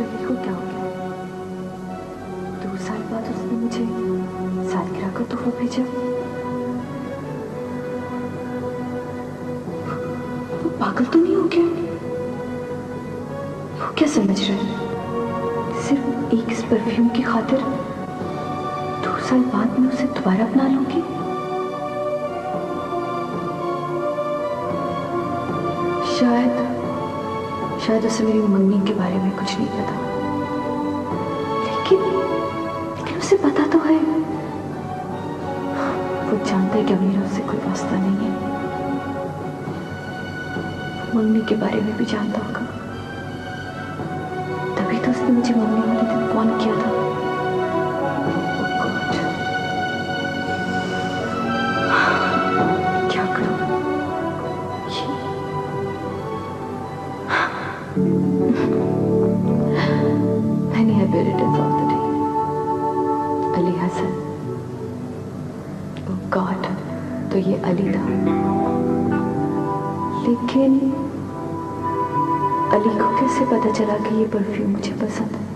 अली को क्या हो गया? 2 साल बाद उसने मुझे सालगिरह का तोहफा भेजा। वो पागल तो नहीं हो गया? वो क्या समझ रहा है? सिर्फ एक इस परफ्यूम की खातिर 2 साल बाद मैं उसे दोबारा अपना लूंगी? शायद उसे मेरी मम्मी के बारे में कुछ नहीं पता, लेकिन उसे पता तो है। वो जानता है कि मेरा उससे कोई वास्ता नहीं है। मम्मी के बारे में भी जानता होगा, तभी तो उसने मुझे मम्मी वाले दिन फोन किया था। क्या करूं? Many abilities of the day. Ali Hasan. Oh God, तो ये अली था। लेकिन अली को कैसे पता चला कि ये परफ्यूम मुझे पसंद है?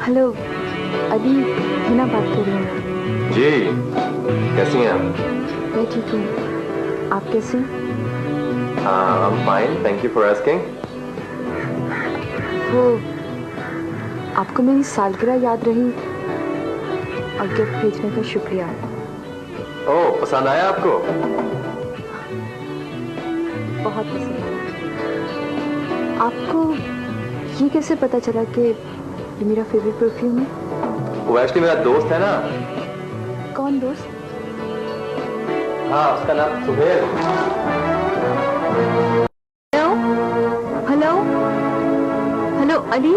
हेलो अली, हिना बात कर रही हूँ। जी, कैसी हैं आप? मैं ठीक हूँ, आप कैसे हैं? I'm fine, thank you for asking. वो आपको मेरी सालगिरह याद रही और गिफ्ट भेजने का शुक्रिया। ओह, पसंद आया आपको? बहुत पसंद आया। आपको ये कैसे पता चला कि ये मेरा फेवरेट परफ्यूम है? वो एक्चुअली मेरा दोस्त है ना। कौन दोस्त? हाँ, उसका नाम Suhail. Hello hello hello Ali.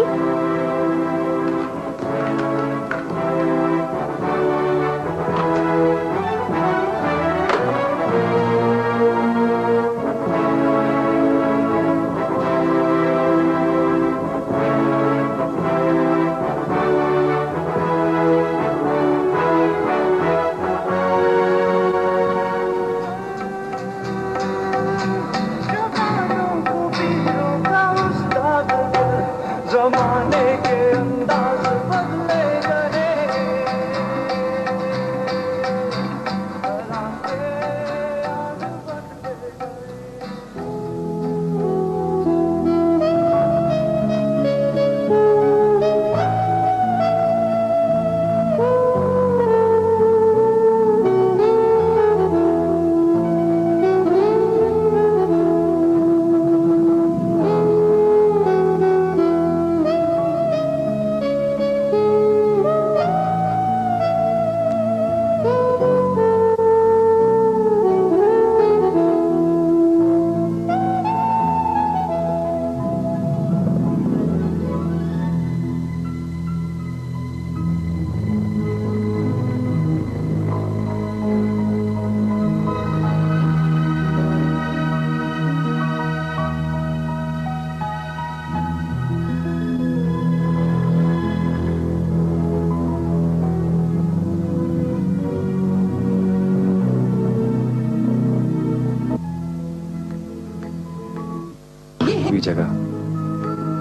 अजनबी जगह,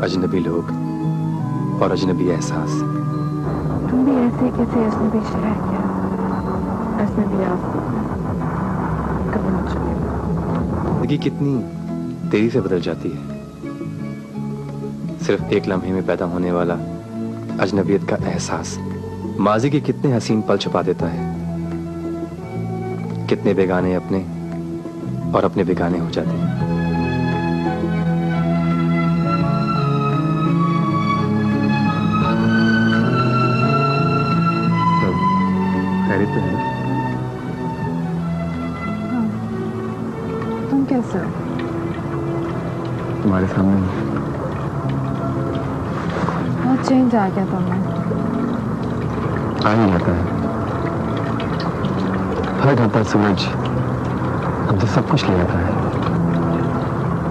अजनबी लोग और अजनबी एहसास। तुम भी ऐसे कैसे अजनबी शहर क्या अजनबी आप कभी ना चुके। जिंदगी कितनी तेजी से बदल जाती है। सिर्फ एक लम्हे में पैदा होने वाला अजनबियत का एहसास माजी के कितने हसीन पल छुपा देता है। कितने बेगाने अपने और अपने बेगाने हो जाते हैं। खैरियत तो है ना? कैसे हो? तुम्हारे सामने बहुत चेंज आ गया तुमने। आ ही जाता है, हर ढलता सूरज हमसे सब कुछ ले आता है।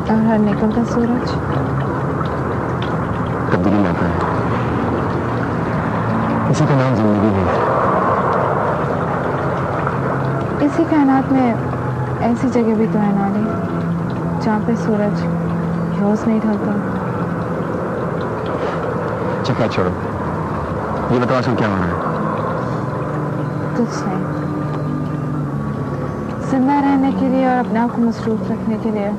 और हर निकलता सूरज तब्दीली लाता है। इसी का नाम जिंदगी है। इसी कायनात में ऐसी जगह भी तो है नाली, जहाँ पे सूरज रोज नहीं ढलता। चक्कर छोड़ो, ये बताओ आजकल क्या हो रहा है? कुछ नहीं। जिंदा रहने के लिए और अपने आप को मसरूफ रखने के लिए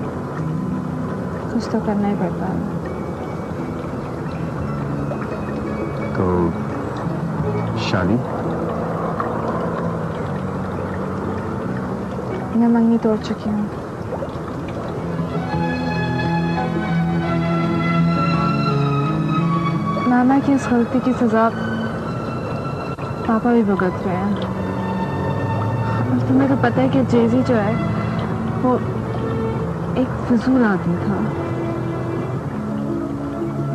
कुछ तो करना ही पड़ता है। तो शादी? मैं मंगनी तोड़ चुकी हूँ। नाना की इस गलती की सजा पापा भी भुगत रहे हैं। और तुम्हें तो पता है कि जेजी जो है वो एक फिजूल आदमी था।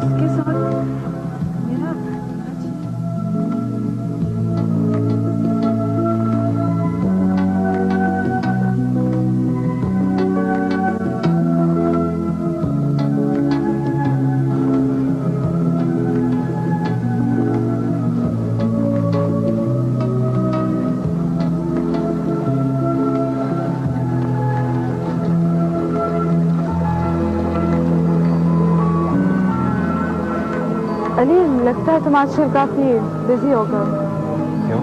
उसके साथ मेरा अली, लगता है तुम आजकल काफी बिजी हो गए। क्यों?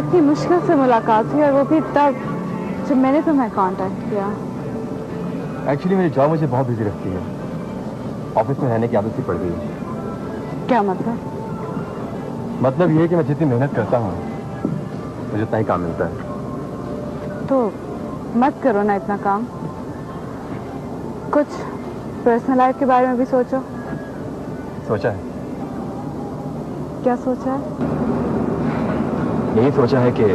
इतनी मुश्किल से मुलाकात हुई और वो भी तब जब मैंने तुम्हें कांटेक्ट किया। एक्चुअली मेरी जॉब मुझे बहुत बिजी रखती है। ऑफिस में रहने की आदत सी पड़ गई है। क्या मतलब? मतलब ये है कि मैं जितनी मेहनत करता हूँ मुझे उतना ही काम मिलता है। तो मत करो ना इतना काम। कुछ पर्सनल लाइफ के बारे में भी सोचो। सोचा है। क्या सोचा है? यही सोचा है कि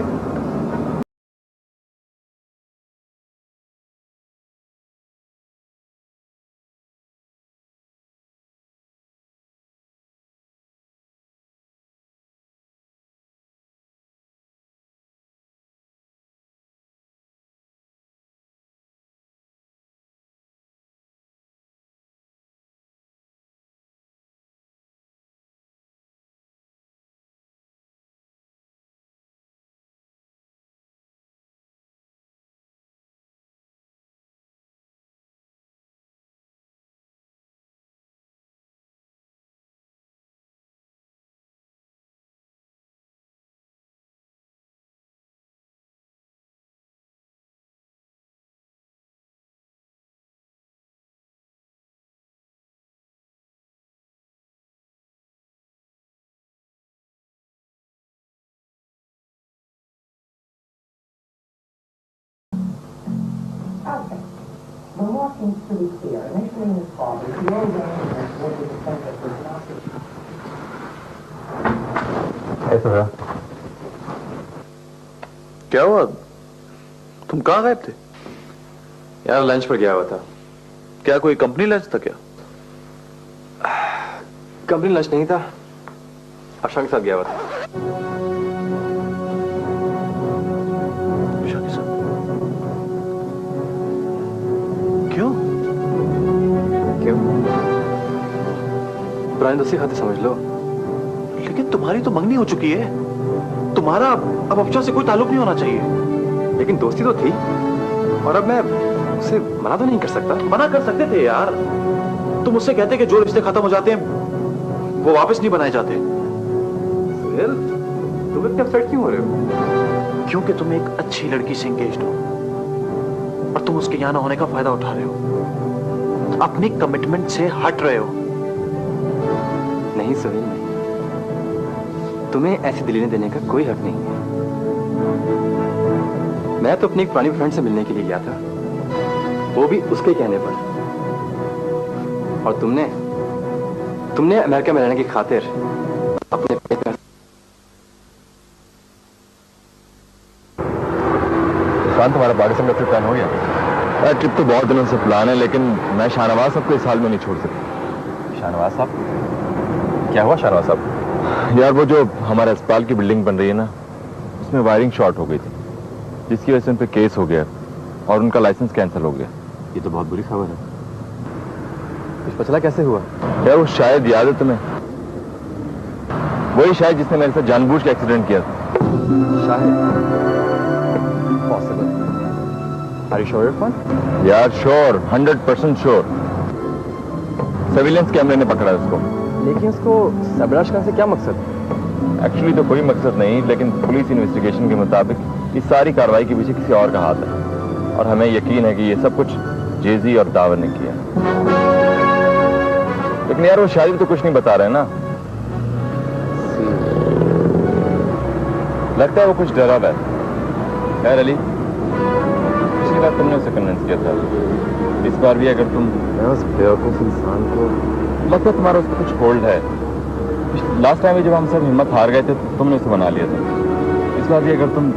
Okay. The walking's pretty clear. Initially in his father, the old man and what was the sense of personality. ऐसा है। क्या हुआ? तुम कहाँ गायब थे? यार लंच पर गया हुआ था। क्या कोई कंपनी लंच था क्या? कंपनी लंच नहीं था, आशा के साथ गया हुआ था। उषा के साथ? क्यों? क्यों? पुरानी दोस्ती खाते समझ लो। लेकिन तुम्हारी तो मंगनी हो चुकी है। तुम्हारा अब अफजा से कोई ताल्लुक नहीं होना चाहिए। लेकिन दोस्ती तो थी और अब मैं उसे मना तो नहीं कर सकता। मना कर सकते थे यार। तुम मुझसे कहते कि जो रिश्ते खत्म हो जाते हैं वो वापस नहीं बनाए जाते। सुहेल, तुम इतने अपसेट क्यों हो रहे हो? क्योंकि तुम एक अच्छी लड़की से एंगेज्ड हो और तुम उसके यहां ना होने का फायदा उठा रहे हो, अपनी कमिटमेंट से हट रहे हो। नहीं सुहेल, नहीं, तुम्हें ऐसी दिलीलें देने का कोई हक नहीं है। मैं तो अपनी एक पुरानी फ्रेंड से मिलने के लिए गया था, वो भी उसके कहने पर। और तुमने अमेरिका में रहने की खातिर अपने शान, तुम्हारा पाकिस्तान का ट्रिप प्लान हो गया? ट्रिप तो बहुत दिनों से प्लान है, लेकिन मैं शाहनवाज साहब को इस साल में नहीं छोड़ सकता। शाहनवाज साहब? क्या हुआ शाहनवाज साहब? यार वो जो हमारे अस्पताल की बिल्डिंग बन रही है ना, उसमें वायरिंग शॉर्ट हो गई थी, जिसकी वजह से उन पर केस हो गया और उनका लाइसेंस कैंसिल हो गया। ये तो बहुत बुरी खबर है। कुछ पता चला कैसे हुआ? यार वो शायद याद है तुम्हें, वही शायद जिसने मेरे साथ जानबूझ के एक्सीडेंट किया था। शायद possible. Are you sure Irfan? यार श्योर, 100% श्योर। सर्विलेंस कैमरे ने पकड़ा उसको। लेकिन उसको सबराश खान से क्या मकसद? एक्चुअली तो कोई मकसद नहीं, लेकिन पुलिस इन्वेस्टिगेशन के मुताबिक इस सारी कार्रवाई के पीछे किसी और का हाथ है, और हमें यकीन है कि ये सब कुछ जेजी और दावर ने किया। लेकिन यार वो शायद तो कुछ नहीं बता रहे ना। लगता है वो कुछ डरा हुआ है। खैर अली, पिछली बार तुमने उसे कन्विंस किया था, इस बार भी अगर तुम उस बेवकूफ इंसान को, लगता है तुम्हारा उस पर कुछ होल्ड है। लास्ट टाइम जब हम सब हिम्मत हार गए थे, तुमने उसे बना लिया था। इस बार भी अगर तुम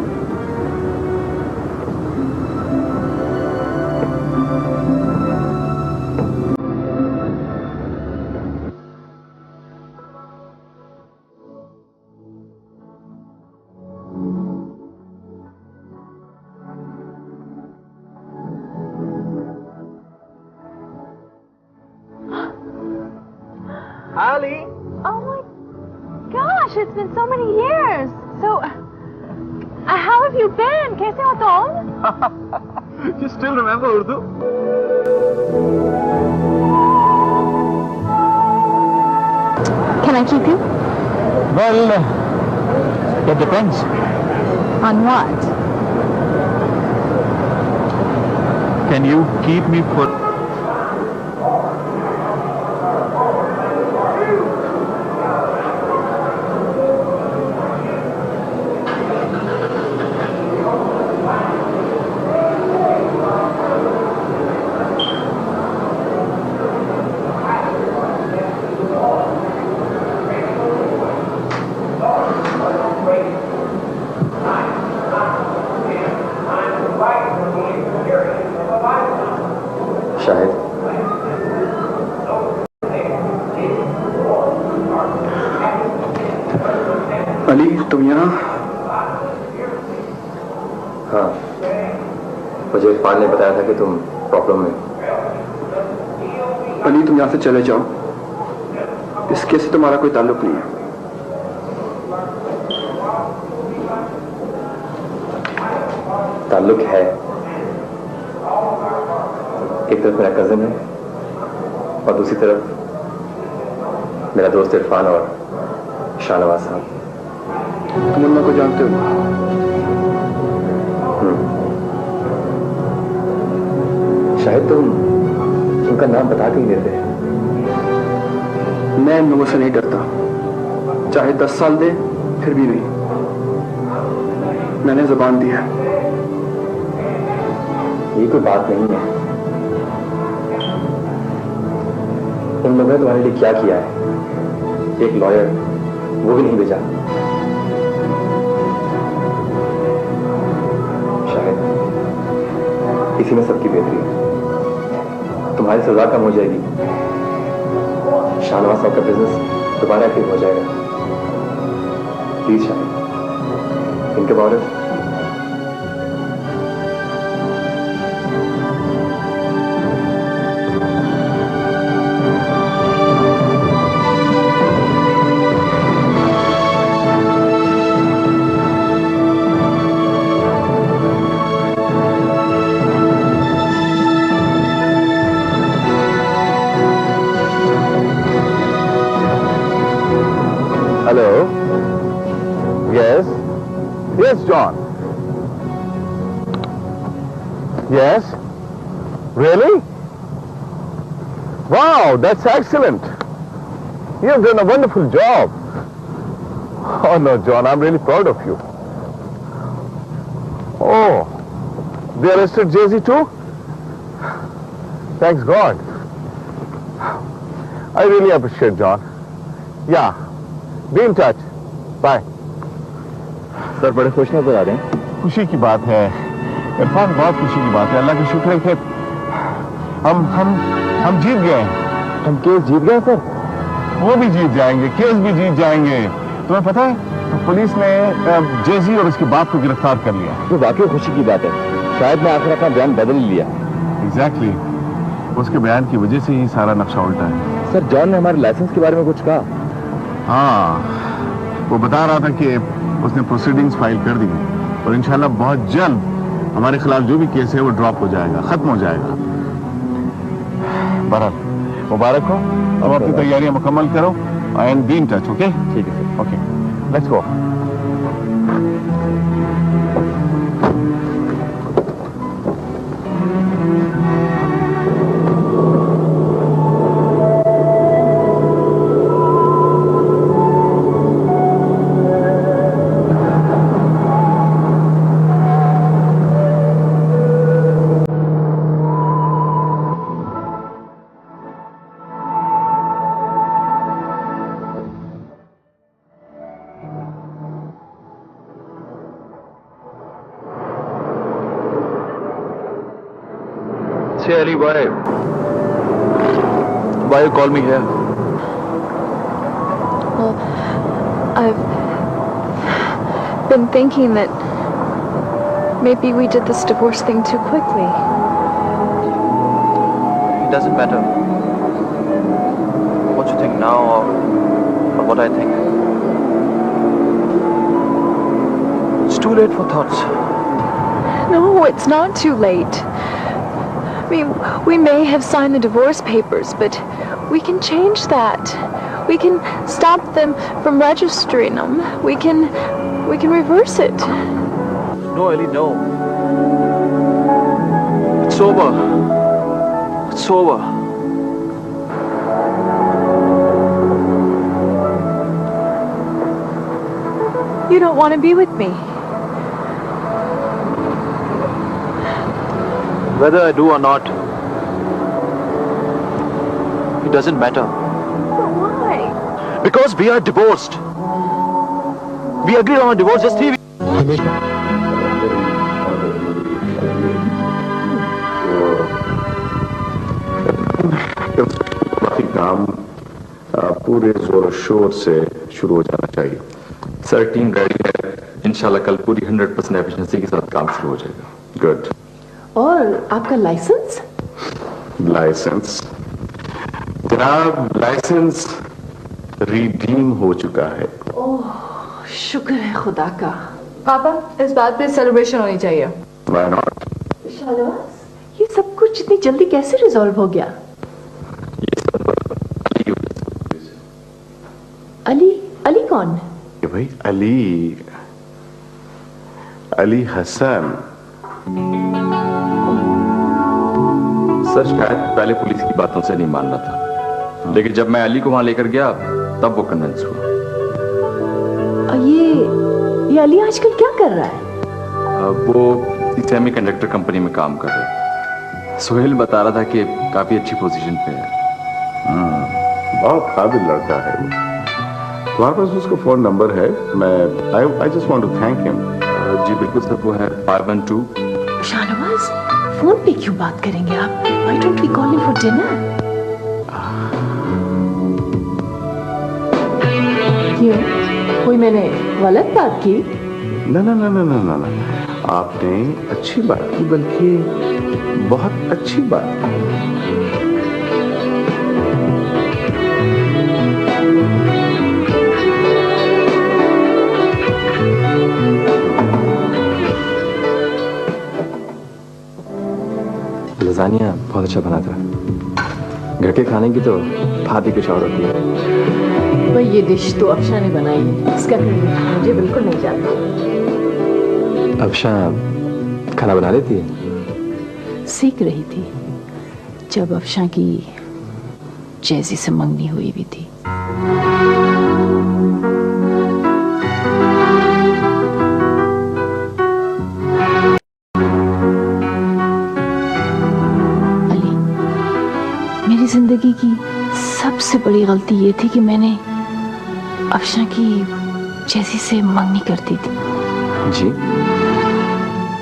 Ali! Oh my gosh, it's been so many years. So, how have you been? कैसे हो तुम? You still remember Urdu? Can I keep you? Well, it depends. On what? Can you keep me for... Shahid, Ali तुम यहाँ? हाँ, मुझे इरफान ने बताया था कि तुम प्रॉब्लम में। अली तुम यहाँ से चले जाओ, इस केस से तुम्हारा कोई ताल्लुक नहीं है। ताल्लुक है। एक तरफ मेरा कजिन है और दूसरी तरफ मेरा दोस्त इरफान और शाहनवाज साहब। तुम उन लोगों को जानते हो? शायद तुम उनका नाम बता के ही देते। मैं इन लोगों से नहीं डरता, चाहे 10 साल दे फिर भी नहीं। मैंने जुबान दी है। ये कोई बात नहीं है। उन लोगों ने तुम्हारे लिए क्या किया है? एक लॉयर, वो भी नहीं भेजा। शायद इसी में सबकी बेहतरी है। तुम्हारी सजा कम हो जाएगी, शाहनवाज साहब का बिजनेस दोबारा एक्टिव हो जाएगा। प्लीज शायद think about it. Hello? Yes? Yes, John. Yes? Really? Wow, that's excellent. You've done a wonderful job. Oh no, John, I'm really proud of you. Oh, they arrested Jay-Z too? Thanks God. I really appreciate, John. Yeah. Be in touch. Bye. Sir बड़े खुश नजर आ रहे हैं। खुशी की बात है इरफान, बहुत खुशी की बात है, अल्लाह का शुक्र है कि हम जीत गए। हम केस जीत गए सर? वो भी जीत जाएंगे, केस भी जीत जाएंगे। तुम्हें पता है पुलिस ने जेजी और उसके बाप को गिरफ्तार कर लिया। तो वाकई खुशी की बात है। शायद मैं आखिर अपना बयान बदल ही लिया। एग्जैक्टली, उसके बयान की वजह से ही सारा नक्शा उल्टा है। सर, जॉन ने हमारे लाइसेंस के बारे में कुछ कहा? हाँ, वो बता रहा था कि उसने प्रोसीडिंग्स फाइल कर दी और इंशाल्लाह बहुत जल्द हमारे खिलाफ जो भी केस है वो ड्रॉप हो जाएगा, खत्म हो जाएगा। बहरहाल मुबारक हो। अब अपनी तैयारियां मुकम्मल करो and be in touch. Okay? ठीक है sir. Okay, let's go. Say, Ali, why you call me here? Well, I've been thinking that maybe we did this divorce thing too quickly. It doesn't matter what you think now or what I think. It's too late for thoughts. No, it's not too late. I mean, we may have signed the divorce papers, but we can change that. We can stop them from registering them. We can reverse it. No, Ali, no. It's over. It's over. You don't want to be with me. Whether I do or not, it doesn't matter. But why? Because we are divorced. We agreed on a divorce just 3 weeks. बाकी काम पूरे जोर शोर से शुरू हो जाना चाहिए। सर, टीम रेडी है। इंशाल्लाह कल पूरी 100% एफिशिएंसी के साथ काम शुरू हो जाएगा। गुड। और आपका लाइसेंस? लाइसेंस जनाब, लाइसेंस रिडीम हो चुका है। ओह, शुक्र है खुदा का। पापा, इस बात पे सेलिब्रेशन होनी चाहिए। Why not? शाहनवाज, ये सब कुछ इतनी जल्दी कैसे रिजॉल्व हो गया? अली? अली कौन? ये भाई अली हसन। सर, शायद पहले पुलिस की बातों से नहीं मान रहा था, लेकिन जब मैं अली को वहां लेकर गया तब वो कन्विंस हुआ। ये अली आजकल क्या कर रहा है? वो सेमीकंडक्टर कंपनी में काम कर रहा है। सोहेल बता रहा था कि काफी अच्छी पोजीशन पे है। बहुत काबिल लड़का है वो। तुम्हारे पास उसका फोन नंबर है? मैं I just want to thank him. जी बिल्कुल सर, वो है 512। शाहनवाज, फोन पे क्यों बात करेंगे आप? Why don't we call him for dinner? क्यों? कोई मैंने गलत बात की? ना, आपने अच्छी बात की, बल्कि बहुत अच्छी बात की। लजानिया बहुत अच्छा बना था। घर के खाने की तो बात ही कुछ और होती है। भाई, ये डिश तो अफशा ने बनाई है, इसका मुझे बिल्कुल नहीं जानता। अफशा खाना बना लेती है? सीख रही थी जब अफशा की जैसी से मंगनी हुई भी थी। जिंदगी की सबसे बड़ी गलती ये थी कि मैंने अफशा की जैसी से मंगनी करती थी। जी?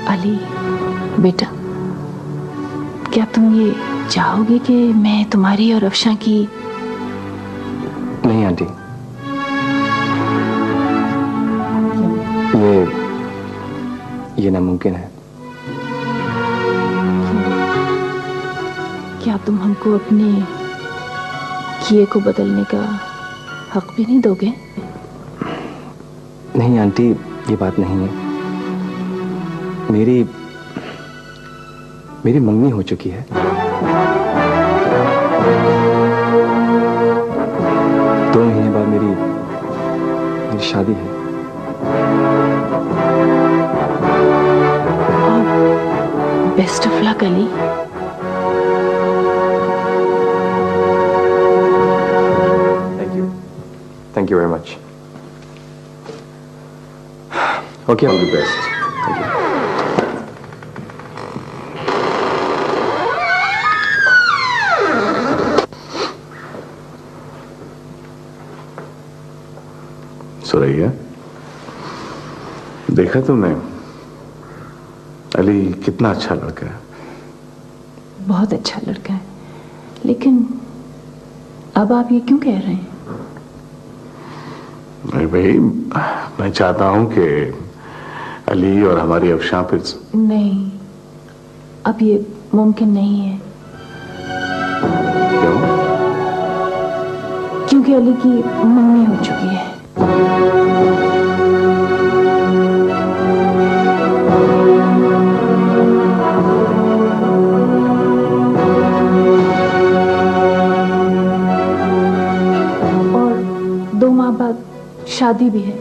अली बेटा, क्या तुम ये चाहोगे कि मैं तुम्हारी और अफशा की? नहीं आंटी, ये नामुमकिन है। क्या तुम हमको अपने किए को बदलने का हक भी नहीं दोगे? नहीं आंटी, ये बात नहीं है। मेरी मंगनी हो चुकी है। दो महीने बाद मेरी शादी है। Best of luck Ali. Thank you very much. Okay, all the best. Thank you. Suraiya, देखा तुमने अली कितना अच्छा लड़का है? बहुत अच्छा लड़का है, लेकिन अब आप ये क्यों कह रहे हैं? नहीं भाई, मैं चाहता हूं कि अली और हमारी अफशा फिर। नहीं, अब ये मुमकिन नहीं है। क्यों? क्योंकि अली की मंगनी हो चुकी है। और 2 माह बाद शादी भी है।